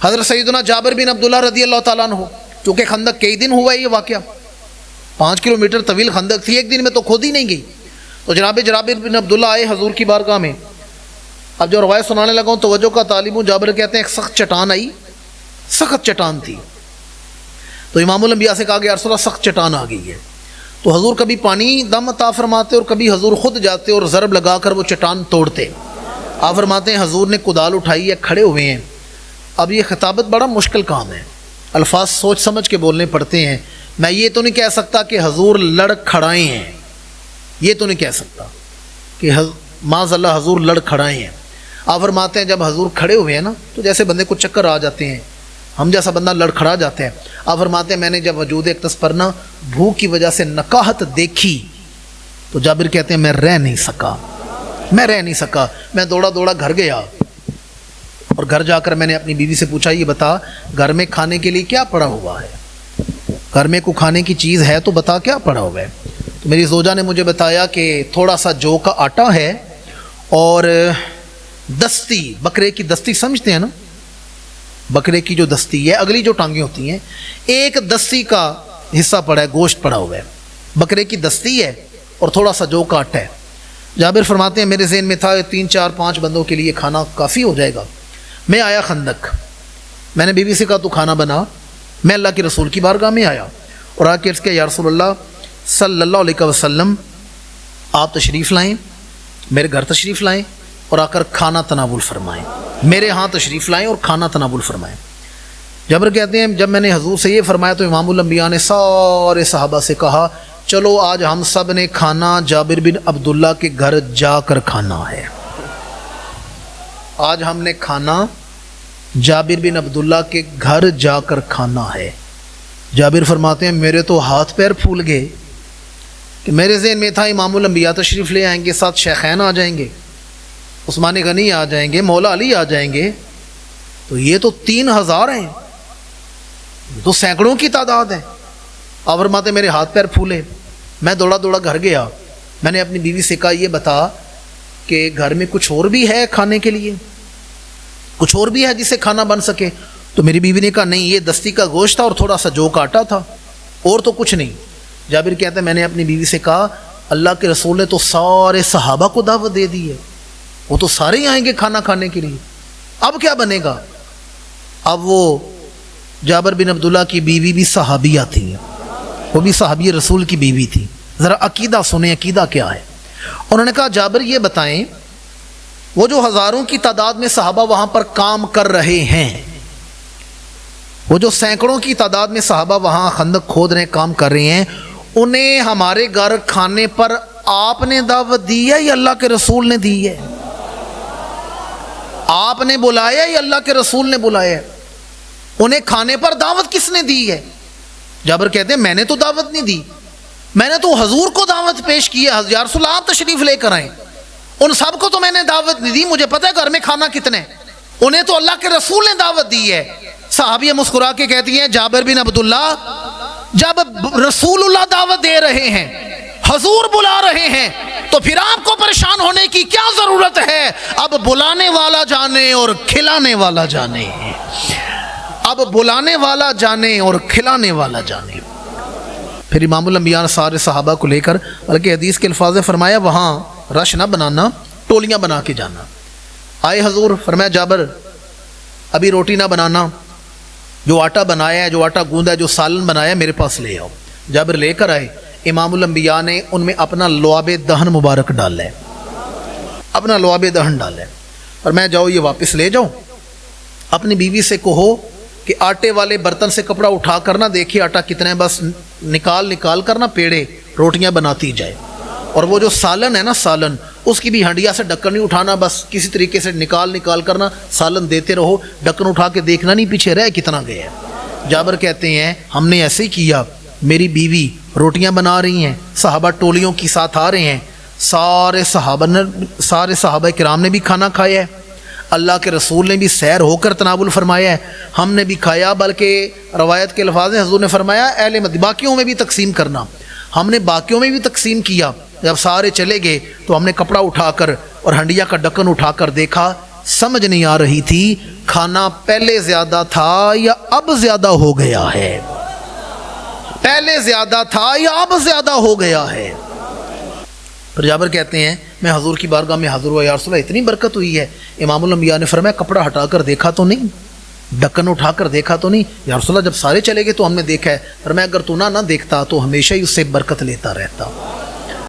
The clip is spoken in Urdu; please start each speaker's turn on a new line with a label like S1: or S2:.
S1: حضرت سیدنا جابر بن عبداللہ رضی اللہ تعالیٰ عنہ، چونکہ خندق کئی دن ہوا ہے یہ واقعہ، 5 کلومیٹر طویل خندق تھی، ایک دن میں تو کھود ہی نہیں گئی. تو جناب جابر بن عبداللہ آئے حضور کی بارگاہ میں. اب جو روایت سنانے لگا ہوں توجہ کا طالب ہوں. جابر کہتے ہیں ایک سخت چٹان آئی، سخت چٹان تھی. تو امام الانبیاء سے کہا کہ یا رسول اللہ سخت چٹان آ گئی ہے. تو حضور کبھی پانی دم عطا فرماتے اور کبھی حضور خود جاتے اور ضرب لگا کر وہ چٹان توڑتے. آپ فرماتے ہیں حضور نے کدال اٹھائی ہے، کھڑے ہوئے ہیں. اب یہ خطابت بڑا مشکل کام ہے، الفاظ سوچ سمجھ کے بولنے پڑتے ہیں. میں یہ تو نہیں کہہ سکتا کہ حضور لڑ کھڑائے ہیں، یہ تو نہیں کہہ سکتا کہ معاذ اللہ حضور لڑ کھڑائے ہیں. آپ فرماتے ہیں جب حضور کھڑے ہوئے ہیں نا تو جیسے بندے کو چکر آ جاتے ہیں، ہم جیسا بندہ لڑکھڑا جاتے ہیں. آپ فرماتے ہیں میں نے جب وجود اقدس پر نا بھوک کی وجہ سے نکاہت دیکھی تو جابر کہتے ہیں میں رہ نہیں سکا. میں دوڑا گھر گیا اور گھر جا کر میں نے اپنی بیوی سے پوچھا یہ بتا گھر میں کھانے کے لیے کیا پڑا ہوا ہے، گھر میں کوئی کھانے کی چیز ہے تو بتا کیا پڑا ہوا ہے. تو میری زوجہ نے مجھے بتایا کہ تھوڑا سا جو کا آٹا ہے اور دستی، بکرے کی دستی سمجھتے ہیں نا، بکرے کی جو دستی ہے اگلی جو ٹانگیں ہوتی ہیں، ایک دستی کا حصہ پڑا ہے، گوشت پڑا ہوا ہے، بکرے کی دستی ہے اور تھوڑا سا جو کا آٹا ہے. جابر فرماتے ہیں میرے ذہن میں تھا 3 4 5 بندوں کے لیے کھانا کافی ہو جائے گا. میں آیا خندق، میں نے بیوی سے کہا تو کھانا بنا. میں اللہ کے رسول کی بارگاہ میں آیا اور آ کے عرض کیا یا رسول اللہ صلی اللہ علیہ وسلم آپ تشریف لائیں، میرے گھر تشریف لائیں اور آ کر کھانا تناول فرمائیں، میرے ہاں تشریف لائیں اور کھانا تناول فرمائیں. جابر کہتے ہیں جب میں نے حضور سے یہ فرمایا تو امام الانبیاء نے سارے صحابہ سے کہا چلو آج ہم سب نے کھانا جابر بن عبداللہ کے گھر جا کر کھانا ہے. آج ہم نے کھانا جابر بن عبداللہ کے گھر جا کر کھانا ہے. جابر فرماتے ہیں میرے تو ہاتھ پیر پھول گئے کہ میرے ذہن میں تھا امام الانبیاء تشریف لے آئیں گے، ساتھ شیخین آ جائیں گے، عثمان غنی آ جائیں گے، مولا علی آ جائیں گے، تو یہ تو 3000 ہیں، یہ تو سینکڑوں کی تعداد ہے. آپ فرماتے میرے ہاتھ پیر پھولے. میں دوڑا گھر گیا. میں نے اپنی بیوی سے کہا یہ بتا کہ گھر میں کچھ اور بھی ہے کھانے کے لیے، کچھ اور بھی ہے جسے کھانا بن سکے. تو میری بیوی نے کہا نہیں، یہ دستی کا گوشت تھا اور تھوڑا سا جو کا آٹا تھا، اور تو کچھ نہیں. جابر کہتے ہیں میں نے اپنی بیوی سے کہا اللہ کے رسول نے تو سارے صحابہ کو دعوت دے دی ہے، وہ تو سارے ہی آئیں گے کھانا کھانے کے لیے، اب کیا بنے گا. اب وہ جابر بن عبداللہ کی بیوی بھی صحابیہ تھی، وہ بھی صحابی رسول کی بیوی تھی. ذرا عقیدہ سنیں، عقیدہ کیا ہے. انہوں نے کہا جابر یہ بتائیں وہ جو ہزاروں کی تعداد میں صحابہ وہاں پر کام کر رہے ہیں، وہ جو سینکڑوں کی تعداد میں صحابہ وہاں خندق کھود رہے کام کر رہے ہیں، انہیں ہمارے گھر کھانے پر آپ نے دعوت دی ہے یا اللہ کے رسول نے دی ہے؟ آپ نے بلایا یا اللہ کے رسول نے بلایا؟ انہیں کھانے پر دعوت کس نے دی ہے؟ جابر کہتے ہیں میں نے تو دعوت نہیں دی، میں نے تو حضور کو دعوت پیش کی ہے، یا رسول اللہ آپ تشریف لے کر آئیں. ان سب کو تو میں نے دعوت نہیں دی، مجھے پتہ ہے گھر میں کھانا کتنے، انہیں تو اللہ کے رسول نے دعوت دی ہے. صحابیہ مسکرا کے کہتی ہیں جابر بن عبداللہ جب رسول اللہ دعوت دے رہے ہیں، حضور بلا رہے ہیں، تو پھر آپ کو پریشان ہونے کی کیا ضرورت ہے؟ اب بلانے والا جانے اور کھلانے والا جانے، اب بلانے والا جانے اور کھلانے والا جانے. پھر امام الانبیاء سارے صحابہ کو لے کر، بلکہ حدیث کے الفاظ نے فرمایا وہاں رش نہ بنانا، ٹولیاں بنا کے جانا. آئے حضور، فرمایا جابر ابھی روٹی نہ بنانا، جو آٹا بنایا ہے، جو آٹا گوندا ہے، جو سالن بنایا ہے میرے پاس لے آؤ. جابر لے کر آئے. امام الانبیاء نے ان میں اپنا لعاب دہن مبارک ڈالا ہے، اپنا لعاب دہن ڈالا ہے، اور میں جاؤ یہ واپس لے جاؤ. اپنی بیوی سے کہو کہ آٹے والے برتن سے کپڑا اٹھا کر نہ دیکھیے آٹا کتنا ہے، بس نکال کر نہ پیڑے روٹیاں بناتی جائے. اور وہ جو سالن ہے نا، سالن اس کی بھی ہنڈیا سے ڈھکن نہیں اٹھانا، بس کسی طریقے سے نکال کر نا سالن دیتے رہو، ڈھکن اٹھا کے دیکھنا نہیں پیچھے رہ کتنا گیا ہے. جابر کہتے ہیں ہم نے ایسے ہی کیا. میری بیوی روٹیاں بنا رہی ہیں، صحابہ ٹولیوں کی ساتھ آ رہے ہیں، سارے صحابہ کرام نے بھی کھانا کھایا ہے، اللہ کے رسول نے بھی سیر ہو کر تناول فرمایا ہے، ہم نے بھی کھایا. بلکہ روایت کے الفاظ ہیں حضور نے فرمایا اہل مدینہ باقیوں میں بھی تقسیم کرنا. ہم نے باقیوں میں بھی تقسیم کیا. جب سارے چلے گئے تو ہم نے کپڑا اٹھا کر اور ہنڈیا کا ڈھکن اٹھا کر دیکھا سمجھ نہیں آ رہی تھی کھانا پہلے زیادہ تھا یا اب زیادہ ہو گیا ہے، پہلے زیادہ تھا یا اب زیادہ ہو گیا ہے۔ پھر جابر کہتے ہیں میں حضور کی بارگاہ میں حاضر ہوا، یا رسول اللہ اتنی برکت ہوئی ہے۔ امام الانبیاء نے فرمایا کپڑا ہٹا کر دیکھا تو نہیں، ڈھکن اٹھا کر دیکھا تو نہیں؟ یا رسول اللہ جب سارے چلے گئے تو ہم نے دیکھا ہے۔ فرمایا اگر تو نہ دیکھتا تو ہمیشہ ہی اس سے برکت لیتا رہتا۔